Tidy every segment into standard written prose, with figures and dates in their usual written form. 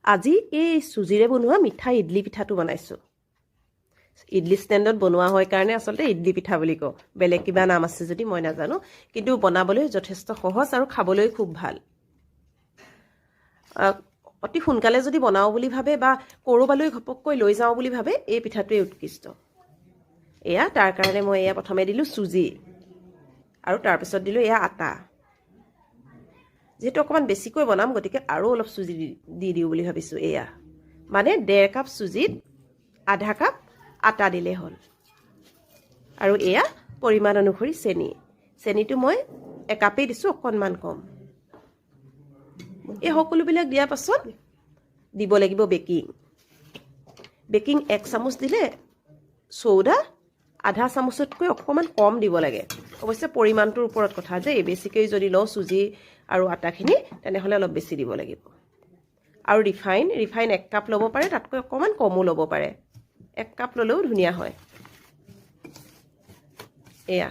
আজি এই চুজিৰে বনোৱা মিঠা ইডলি পিঠাটো বনাইছোঁ ইডলি ষ্টেণ্ডত বনোৱা হয় কাৰণে আচলতে ইডলি পিঠা বুলি কওঁ বেলেগ কিবা নাম আছে যদি মই নাজানো কিন্তু বনাবলৈ যথেষ্ট সহজ আৰু খাবলৈ খুব ভাল অতি সোনকালে যদি বনাও বুলি ভাবে বা কৰবালৈ ঘপককৈ লৈ যাও বুলি ভাবে এই পিঠাটোৱে উৎকৃষ্ট এয়া তাৰ কাৰণে মই এয়া প্ৰথমে দিলো চুজি আৰু তাৰ পিছত দিলো এয়া আটা যেটো অকমান বেছিকৈ বনাম গতিকে আৰু অলপ চুজি দি দিও বুলি ভাবিছো এয়া মানে 1.5 কাপ চুজিত আধা কাপ আটা দিলে হল আৰু এয়া পৰিমাণ অনুসৰি চেনিটো মই 1 কাপে দিছো অকনমান কম এই সকলোবিলাক দিয়াৰ পাছত দিব লাগিব বেকিং 1 চামুচ দিলে সোডা আধা চামুচতকৈ অকমান কম দিব লাগে অৱশ্যে পৰিমাণটোৰ ওপৰত কথা যে বেছিকৈ যদি লও চুজি আৰু আটাখিনি তেনেহলে অলপ বেছি দিব লাগিব আৰু ৰিফাইন 1 কাপ লব পাৰে তাতকৈ অকমান কমও লব পাৰে 1 কাপ ললেও ধুনিয়া হয় এয়া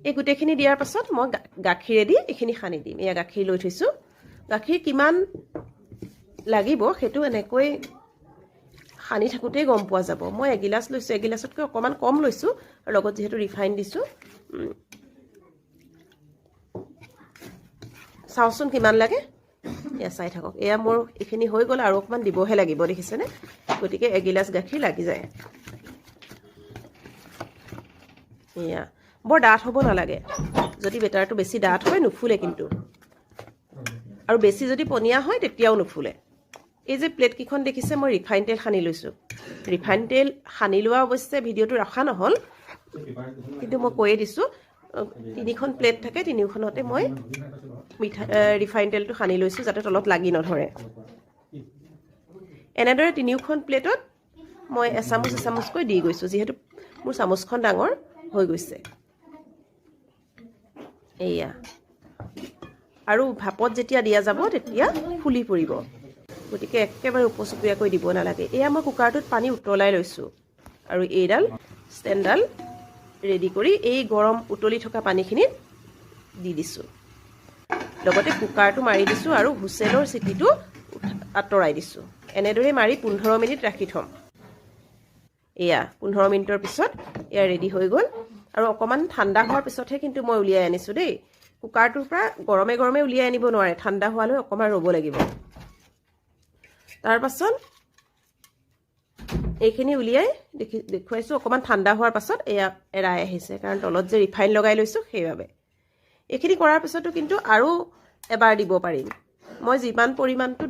এই গুটেখিনি দিয়াৰ পাছত মই গাখীৰেদি এখিনি খানি দিম এয়া গাখীৰ লৈ থৈছো গাখীৰ কিমান লাগিব হেতু এনেকৈ খানি থাকুতে গম পোৱা যাব মই 1 গিলাস লৈছো 1 গিলাসতকৈ অকমান কম লৈছো আৰু লগত যেহেতু ৰিফাইন দিছো চাওচোন কিমান লাগে এয়া চাই থাকক এয়া মোৰ এখিনি হৈ গল আৰু অকমান দিবহে লাগিব দেখিছেনে গতিকে 1 গিলাস গাখীৰ লাগি যায় এয়া বৰ ডাঠ হ'ব নালাগে যদি বেটাৰটো বেছি ডাঠ হয় নুফুলে কিন্তু আৰু বেছি যদি পনিয়া হয় তেতিয়াও নুফুলে এই যে প্লেট কিখন দেখিছে মই ৰিফাইন তেল খানি লৈছো ৰিফাইন তেল খানি লোৱা অৱশ্যে ভিডিওটো ৰাখা নহল কিন্তু মই কৈয়ে দিছো তিনিখন প্লেট থাকে তিনিখনতে মই ৰিফাইন তেলটো খানি লৈছো যাতে তলত লাগি নধৰে এনেদৰে তিনিখন প্লেটত মই এচামুচকৈ দি গৈছো যেহেতু মোৰ চামুচখন ডাঙৰ হৈ গৈছে এয়া আৰু ভাপত যেতিয়া দিয়া যাব তেতিয়া ফুলি পৰিব গতিকে একেবাৰে উপচুপিয়াকৈ দিব নালাগে এয়া মই কুকাৰটোত পানী উতলাই লৈছো আৰু এইডাল ষ্টেণ্ডাল ৰেডি কৰি এই গৰম উতলি থকা পানীখিনিত দি দিছো লগতে কুকাৰটো মাৰি দিছো আৰু হুছেলৰ চিটিটো আঁতৰাই দিছো এনেদৰে মাৰি 15 মিনিট ৰাখি থম এয়া 15 মিনিটৰ পিছত এয়া ৰেডি হৈ গল আৰু অকমান ঠাণ্ডা হোৱাৰ পিছতহে কিন্তু মই উলিয়াই আনিছো দেই কুকাৰটোৰ পৰা গৰমে উলিয়াই আনিব নোৱাৰে ঠাণ্ডা হোৱালৈ অকমান ৰব লাগিব তাৰ পাছত এইখিনি উলিয়াই দেখুৱাইছো অকমান ঠাণ্ডা হোৱাৰ পাছত এয়া এৰাই আহিছে কাৰণ তলত যে ৰিফাইন লগাই লৈছো সেইবাবে এইখিনি কৰাৰ পিছতো কিন্তু আৰু এবাৰ দিব পাৰিম মই যিমান পৰিমাণটো